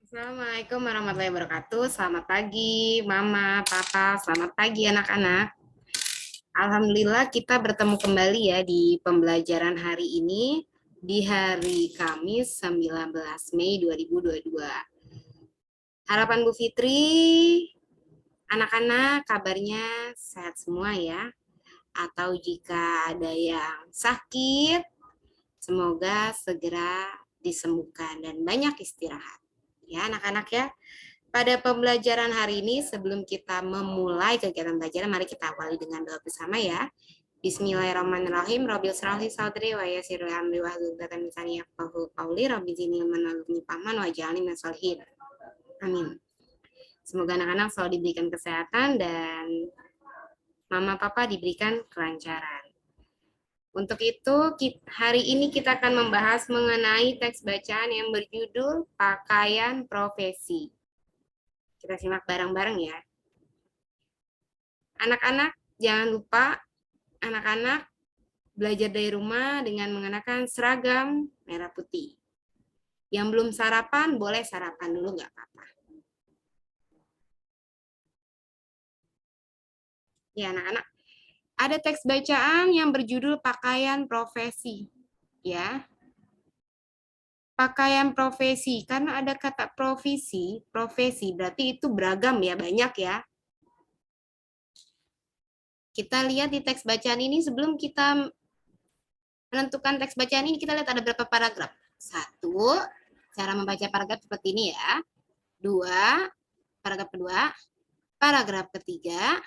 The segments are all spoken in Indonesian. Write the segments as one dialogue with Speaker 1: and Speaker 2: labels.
Speaker 1: Assalamualaikum warahmatullahi wabarakatuh. Selamat pagi, Mama, Papa. Selamat pagi, anak-anak. Alhamdulillah kita bertemu kembali ya di pembelajaran hari ini di hari Kamis 19 Mei 2022. Harapan Bu Fitri, anak-anak kabarnya sehat semua ya. Atau jika ada yang sakit, semoga segera disembuhkan dan banyak istirahat. Ya, anak-anak ya. Pada pembelajaran hari ini, sebelum kita memulai kegiatan belajar, mari kita awali dengan doa bersama ya. Bismillahirrahmanirrahim. Rabbil shrah li sadri wa yassir li amri wahlul 'uqdatam min lisani yafqahu qawli. Rabbi zidni ilman warzuqni fahman waj'alni minasy sholihin. Amin. Semoga anak-anak selalu diberikan kesehatan dan mama papa diberikan kelancaran. Untuk itu, hari ini kita akan membahas mengenai teks bacaan yang berjudul Pakaian Profesi. Kita simak bareng-bareng ya. Anak-anak, jangan lupa anak-anak belajar dari rumah dengan mengenakan seragam merah putih. Yang belum sarapan, boleh sarapan dulu, nggak apa-apa. Ya, anak-anak. Ada teks bacaan yang berjudul Pakaian Profesi. Ya, pakaian profesi. Karena ada kata profesi berarti itu beragam ya, banyak ya. Kita lihat di teks bacaan ini, sebelum kita menentukan teks bacaan ini, kita lihat ada berapa paragraf. 1, cara membaca paragraf seperti ini ya. 2, paragraf kedua. Paragraf ketiga.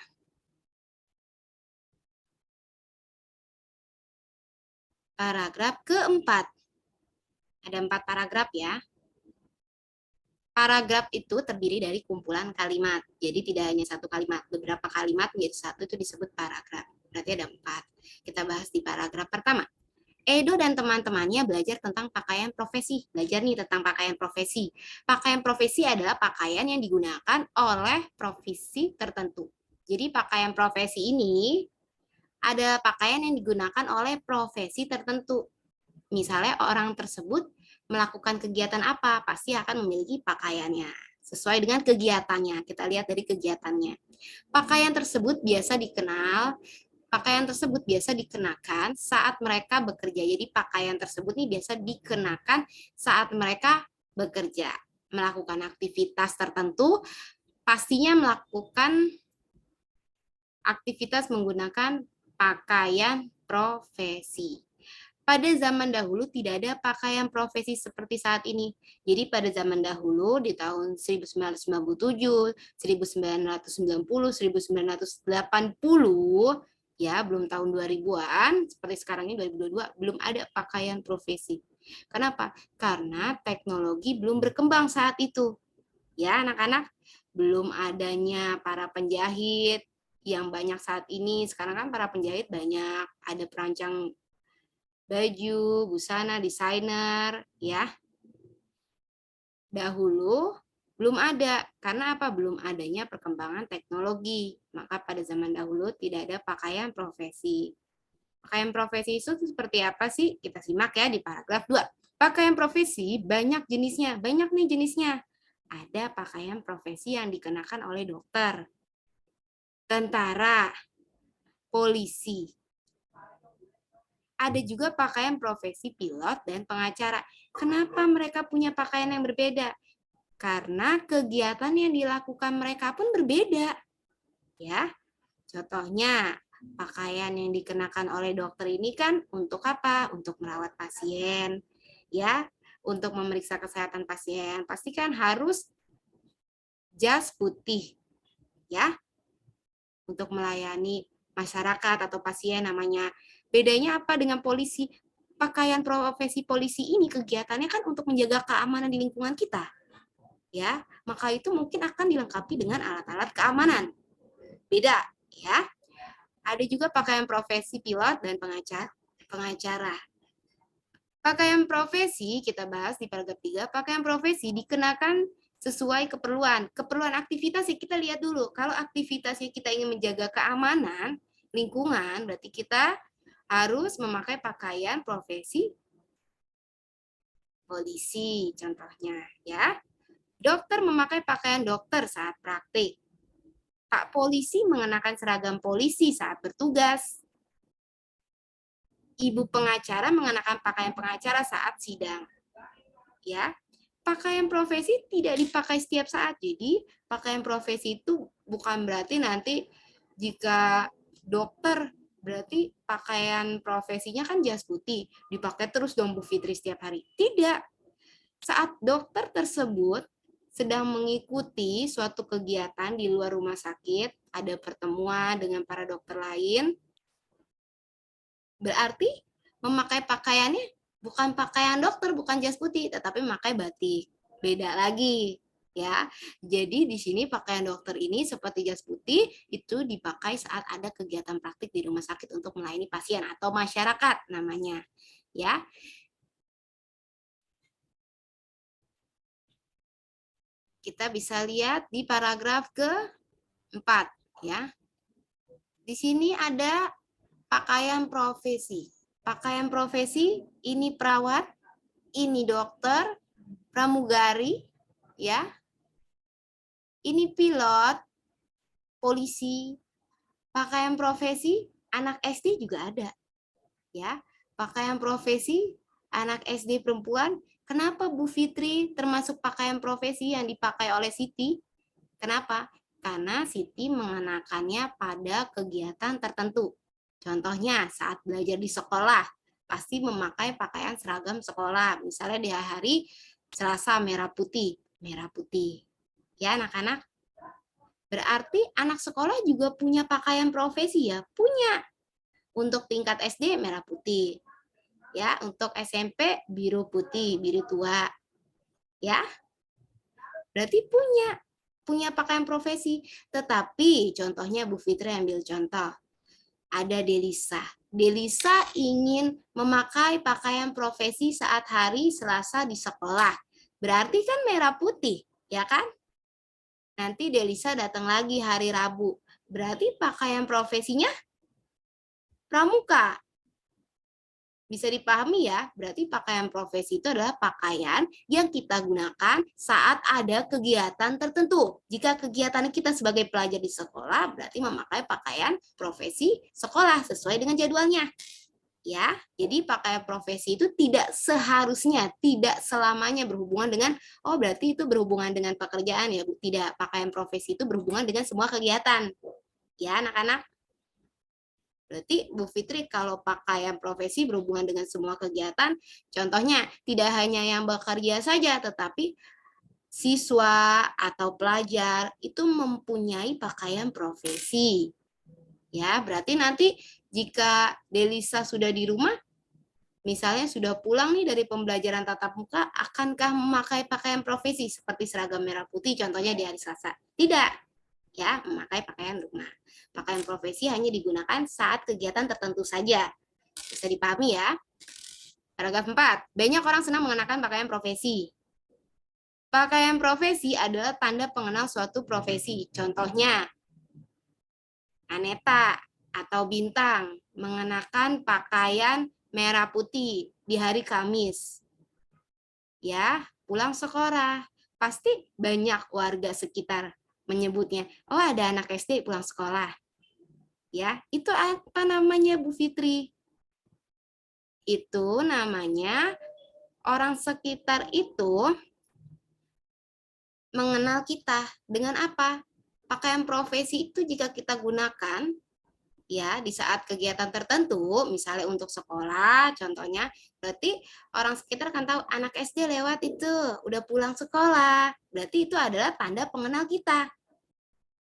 Speaker 1: Paragraf keempat. Ada 4 paragraf ya. Paragraf itu terdiri dari kumpulan kalimat. Jadi tidak hanya satu kalimat, beberapa kalimat menjadi satu, itu disebut paragraf. Berarti ada 4. Kita bahas di paragraf pertama. Edo dan teman-temannya belajar tentang pakaian profesi. Belajar nih tentang pakaian profesi. Pakaian profesi adalah pakaian yang digunakan oleh profesi tertentu. Jadi pakaian profesi ini ada pakaian yang digunakan oleh profesi tertentu. Misalnya orang tersebut melakukan kegiatan apa, pasti akan memiliki pakaiannya. Sesuai dengan kegiatannya, kita lihat dari kegiatannya. Pakaian tersebut biasa dikenakan saat mereka bekerja. Jadi pakaian tersebut nih biasa dikenakan saat mereka bekerja. Melakukan aktivitas tertentu, pastinya melakukan aktivitas menggunakan pakaian profesi. Pada zaman dahulu tidak ada pakaian profesi seperti saat ini. Jadi pada zaman dahulu di tahun 1997, 1990, 1980, ya belum tahun 2000-an, seperti sekarang ini 2022, belum ada pakaian profesi. Kenapa? Karena teknologi belum berkembang saat itu. Ya anak-anak, belum adanya para penjahit yang banyak saat ini. Sekarang kan para penjahit banyak, ada perancang baju, busana, desainer, ya. Dahulu belum ada. Karena apa? Belum adanya perkembangan teknologi. Maka pada zaman dahulu tidak ada pakaian profesi. Pakaian profesi itu seperti apa sih? Kita simak ya di paragraf 2. Pakaian profesi banyak jenisnya. Banyak nih jenisnya. Ada pakaian profesi yang dikenakan oleh dokter, tentara, polisi. Ada juga pakaian profesi pilot dan pengacara. Kenapa mereka punya pakaian yang berbeda? Karena kegiatan yang dilakukan mereka pun berbeda. Ya, contohnya pakaian yang dikenakan oleh dokter ini kan untuk apa? Untuk merawat pasien, ya, untuk memeriksa kesehatan pasien. Pastikan harus jas putih, ya, untuk melayani masyarakat atau pasien namanya. Bedanya apa dengan polisi? Pakaian profesi polisi ini kegiatannya kan untuk menjaga keamanan di lingkungan kita. Ya, maka itu mungkin akan dilengkapi dengan alat-alat keamanan. Beda, ya. Ada juga pakaian profesi pilot dan pengacara. Pakaian profesi kita bahas di paragraf 3. Pakaian profesi dikenakan sesuai keperluan. Keperluan aktivitas ya kita lihat dulu. Kalau aktivitasnya kita ingin menjaga keamanan lingkungan, berarti kita harus memakai pakaian profesi polisi contohnya ya. Dokter memakai pakaian dokter saat praktik. Pak polisi mengenakan seragam polisi saat bertugas. Ibu pengacara mengenakan pakaian pengacara saat sidang. Ya, pakaian profesi tidak dipakai setiap saat. Jadi, pakaian profesi itu bukan berarti nanti jika dokter berarti pakaian profesinya kan jas putih, dipakai terus dong Bu Fitri setiap hari. Tidak. Saat dokter tersebut sedang mengikuti suatu kegiatan di luar rumah sakit, ada pertemuan dengan para dokter lain, berarti memakai pakaiannya bukan pakaian dokter, bukan jas putih, tetapi memakai batik. Beda lagi, ya. Jadi di sini pakaian dokter ini seperti jas putih itu dipakai saat ada kegiatan praktik di rumah sakit untuk melayani pasien atau masyarakat namanya, ya. Kita bisa lihat di paragraf ke-4, ya. Di sini ada pakaian profesi. Pakaian profesi ini perawat, ini dokter, pramugari, ya. Ini pilot, polisi. Pakaian profesi anak SD juga ada, ya. Pakaian profesi anak SD perempuan. Kenapa Bu Fitri termasuk pakaian profesi yang dipakai oleh Siti? Kenapa? Karena Siti mengenakannya pada kegiatan tertentu. Contohnya saat belajar di sekolah, pasti memakai pakaian seragam sekolah. Misalnya di hari Selasa merah putih. Ya anak-anak? Berarti anak sekolah juga punya pakaian profesi ya? Punya. Untuk tingkat SD merah putih. Ya, untuk SMP biru putih, biru tua. Ya. Berarti punya pakaian profesi. Tetapi contohnya Bu Fitri ambil contoh. Ada Delisa. Delisa ingin memakai pakaian profesi saat hari Selasa di sekolah. Berarti kan merah putih, ya kan? Nanti Delisa datang lagi hari Rabu. Berarti pakaian profesinya pramuka. Bisa dipahami ya, berarti pakaian profesi itu adalah pakaian yang kita gunakan saat ada kegiatan tertentu. Jika kegiatan kita sebagai pelajar di sekolah, berarti memakai pakaian profesi sekolah sesuai dengan jadwalnya. Ya, jadi pakaian profesi itu tidak seharusnya, tidak selamanya berhubungan dengan, oh berarti itu berhubungan dengan pekerjaan ya, Bu. Tidak, pakaian profesi itu berhubungan dengan semua kegiatan. Ya, anak-anak. Berarti Bu Fitri kalau pakaian profesi berhubungan dengan semua kegiatan, contohnya tidak hanya yang bekerja saja, tetapi siswa atau pelajar itu mempunyai pakaian profesi. Ya, berarti nanti jika Delisa sudah di rumah, misalnya sudah pulang nih dari pembelajaran tatap muka, akankah memakai pakaian profesi seperti seragam merah putih contohnya di hari Selasa? Tidak. Ya, memakai pakaian rumah. Pakaian profesi hanya digunakan saat kegiatan tertentu saja. Bisa dipahami ya. Paragraf 4. Banyak orang senang mengenakan pakaian profesi. Pakaian profesi adalah tanda pengenal suatu profesi. Contohnya, Aneta atau Bintang mengenakan pakaian merah putih di hari Kamis. Ya, pulang sekolah. Pasti banyak warga sekitar menyebutnya, oh ada anak SD pulang sekolah. Ya, itu apa namanya Bu Fitri? Itu namanya orang sekitar itu mengenal kita dengan apa? Pakaian profesi itu jika kita gunakan ya di saat kegiatan tertentu, misalnya untuk sekolah, contohnya, berarti orang sekitar akan tahu anak SD lewat itu, udah pulang sekolah. Berarti itu adalah tanda pengenal kita.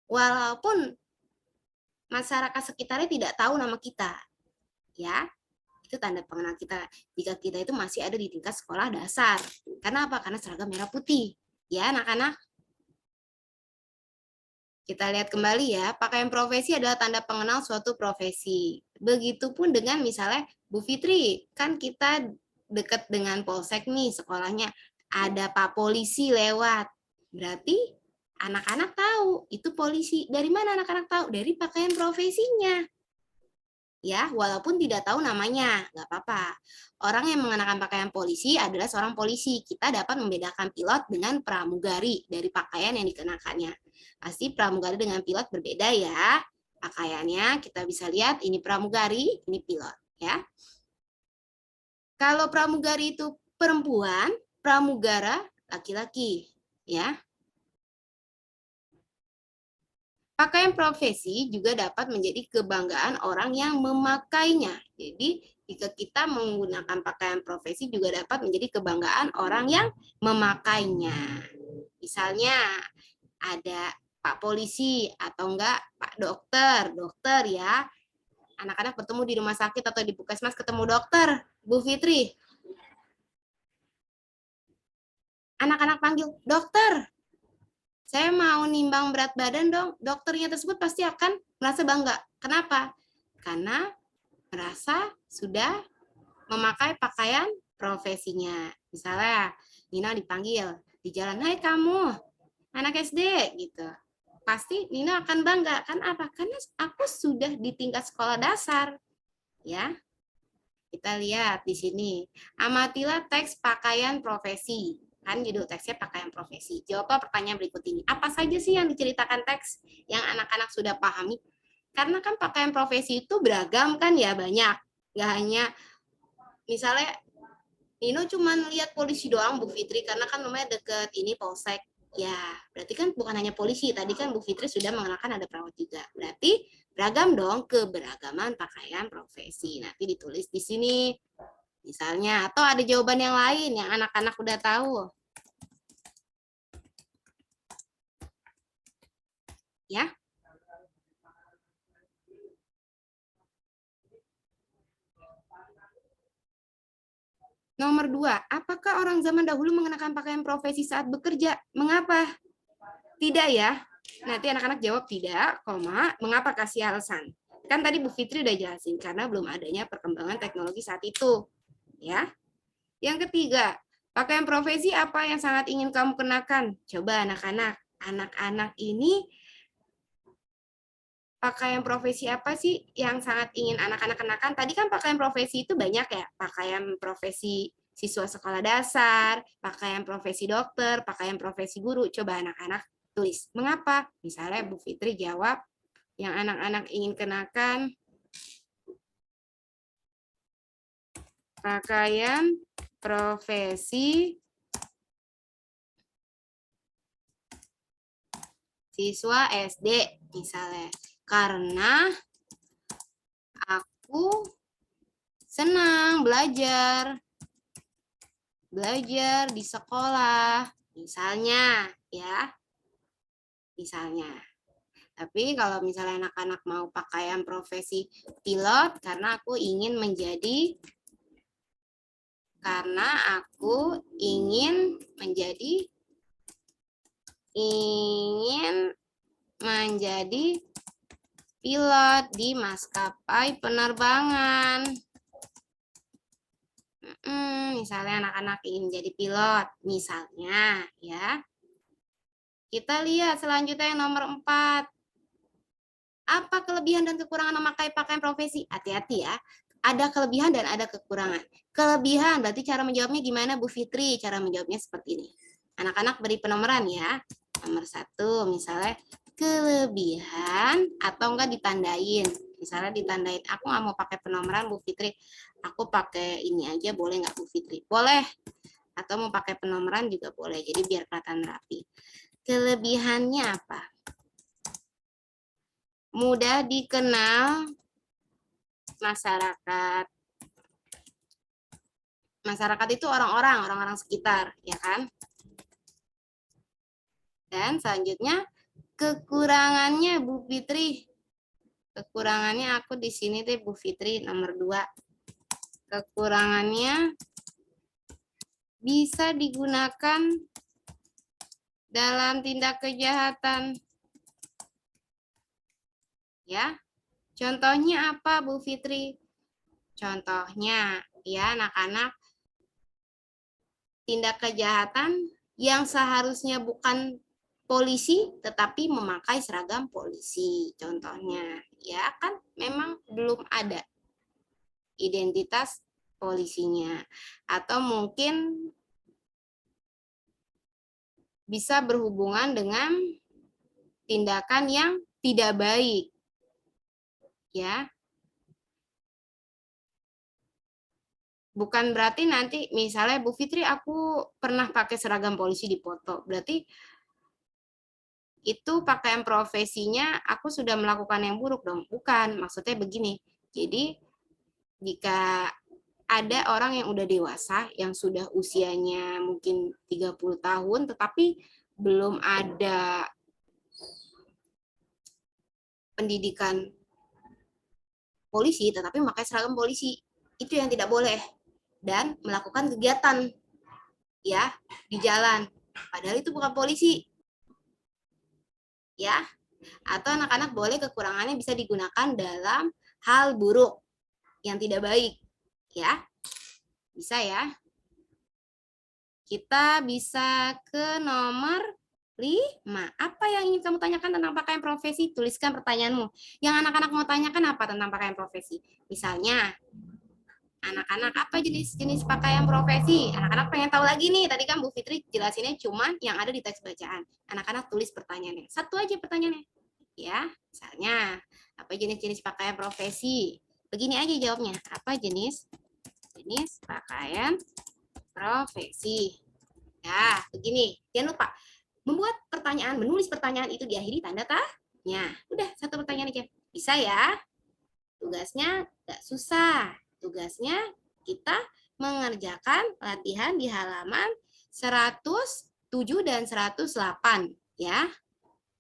Speaker 1: Walaupun masyarakat sekitarnya tidak tahu nama kita, ya itu tanda pengenal kita. Jika kita itu masih ada di tingkat sekolah dasar. Karena apa? Karena seragam merah putih. Ya anak-anak. Kita lihat kembali ya, pakaian profesi adalah tanda pengenal suatu profesi. Begitupun dengan misalnya Bu Fitri, kan kita dekat dengan polsek nih sekolahnya, ada Pak Polisi lewat. Berarti anak-anak tahu itu polisi. Dari mana anak-anak tahu? Dari pakaian profesinya. Ya, walaupun tidak tahu namanya, nggak apa-apa. Orang yang mengenakan pakaian polisi adalah seorang polisi. Kita dapat membedakan pilot dengan pramugari dari pakaian yang dikenakannya. Pasti pramugari dengan pilot berbeda ya. Pakaiannya kita bisa lihat ini pramugari, ini pilot ya. Kalau pramugari itu perempuan, pramugara laki-laki ya. Pakaian profesi juga dapat menjadi kebanggaan orang yang memakainya. Jadi, jika kita menggunakan pakaian profesi juga dapat menjadi kebanggaan orang yang memakainya. Misalnya, ada Pak Polisi atau enggak Pak Dokter, dokter ya. Anak-anak bertemu di rumah sakit atau di puskesmas ketemu dokter, Bu Fitri. Anak-anak panggil, dokter, saya mau nimbang berat badan dong. Dokternya tersebut pasti akan merasa bangga. Kenapa? Karena merasa sudah memakai pakaian profesinya. Misalnya, Nina dipanggil di jalan, hai kamu, anak SD, gitu. Pasti Nina akan bangga. Kan apa? Karena aku sudah di tingkat sekolah dasar. Ya, kita lihat di sini. Amatilah teks pakaian profesi. Kan judul teksnya pakaian profesi. Jawablah pertanyaan berikut ini. Apa saja sih yang diceritakan teks yang anak-anak sudah pahami? Karena kan pakaian profesi itu beragam kan ya, banyak. Gak hanya, misalnya Nino cuma lihat polisi doang Bu Fitri, karena kan namanya deket ini polsek. Ya, berarti kan bukan hanya polisi. Tadi kan Bu Fitri sudah mengenalkan ada perawat juga. Berarti beragam dong keberagaman pakaian profesi. Nanti ditulis di sini. Misalnya, atau ada jawaban yang lain yang anak-anak udah tahu. Ya. Nomor 2, apakah orang zaman dahulu mengenakan pakaian profesi saat bekerja? Mengapa? Tidak ya. Nanti anak-anak jawab tidak, koma, mengapa kasih alasan? Kan tadi Bu Fitri udah jelasin, karena belum adanya perkembangan teknologi saat itu. Ya. Yang ketiga, pakaian profesi apa yang sangat ingin kamu kenakan? Coba anak-anak. Anak-anak ini pakaian profesi apa sih yang sangat ingin anak-anak kenakan? Tadi kan pakaian profesi itu banyak ya. Pakaian profesi siswa sekolah dasar, pakaian profesi dokter, pakaian profesi guru. Coba anak-anak tulis. Mengapa? Misalnya Bu Fitri jawab, yang anak-anak ingin kenakan pakaian profesi siswa SD misalnya. Karena aku senang belajar di sekolah, misalnya ya. Misalnya. Tapi kalau misalnya anak-anak mau pakaian profesi pilot, karena aku ingin menjadi pilot di maskapai penerbangan. Misalnya anak-anak ingin jadi pilot, misalnya ya. Kita lihat selanjutnya yang nomor 4. Apa kelebihan dan kekurangan memakai pakaian profesi? Hati-hati ya. Ada kelebihan dan ada kekurangan. Kelebihan berarti cara menjawabnya gimana Bu Fitri? Cara menjawabnya seperti ini. Anak-anak beri penomoran ya. Nomor 1 misalnya kelebihan atau enggak ditandain. Misalnya ditandain, aku nggak mau pakai penomoran Bu Fitri. Aku pakai ini aja boleh nggak Bu Fitri? Boleh. Atau mau pakai penomoran juga boleh. Jadi biar kelihatan rapi. Kelebihannya apa? Mudah dikenal masyarakat. Masyarakat itu orang-orang sekitar, ya kan? Dan selanjutnya kekurangannya Bu Fitri. Kekurangannya aku di sini deh Bu Fitri nomor 2. Kekurangannya bisa digunakan dalam tindak kejahatan. Ya. Contohnya apa Bu Fitri? Contohnya ya anak-anak, tindak kejahatan yang seharusnya bukan polisi tetapi memakai seragam polisi. Contohnya ya kan memang belum ada identitas polisinya. Atau mungkin bisa berhubungan dengan tindakan yang tidak baik. Ya. Bukan berarti nanti misalnya Bu Fitri aku pernah pakai seragam polisi di foto. Berarti itu pakaian profesinya aku sudah melakukan yang buruk dong. Bukan, maksudnya begini. Jadi jika ada orang yang udah dewasa, yang sudah usianya mungkin 30 tahun, tetapi belum ada pendidikan polisi, tetapi memakai seragam polisi. Itu yang tidak boleh. Dan melakukan kegiatan ya di jalan. Padahal itu bukan polisi. Ya. Atau anak-anak boleh kekurangannya bisa digunakan dalam hal buruk yang tidak baik. Ya. Bisa ya. Kita bisa ke nomor 5. Apa yang ingin kamu tanyakan tentang pakaian profesi? Tuliskan pertanyaanmu. Yang anak-anak mau tanyakan apa tentang pakaian profesi? Misalnya, anak-anak apa jenis-jenis pakaian profesi? Anak-anak pengen tahu lagi nih. Tadi kan Bu Fitri jelasinnya cuma yang ada di teks bacaan. Anak-anak tulis pertanyaannya. Satu aja pertanyaannya. Ya, misalnya, apa jenis-jenis pakaian profesi? Begini aja jawabnya. Apa jenis pakaian profesi? Ya, begini. Jangan lupa membuat pertanyaan, menulis pertanyaan itu diakhiri tanda tanya. Udah, satu pertanyaan aja. Bisa ya? Tugasnya nggak susah. Tugasnya kita mengerjakan latihan di halaman 107 dan 108 ya.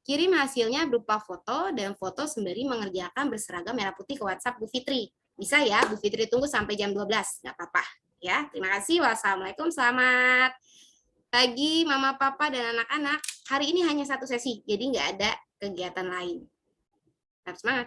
Speaker 1: Kirim hasilnya berupa foto dan foto sembari mengerjakan berseragam merah putih ke WhatsApp Bu Fitri. Bisa ya, Bu Fitri tunggu sampai jam 12, nggak apa-apa. Ya, terima kasih. Wassalamualaikum, selamat pagi Mama, Papa, dan anak-anak. Hari ini hanya satu sesi, jadi nggak ada kegiatan lain. Tetap semangat.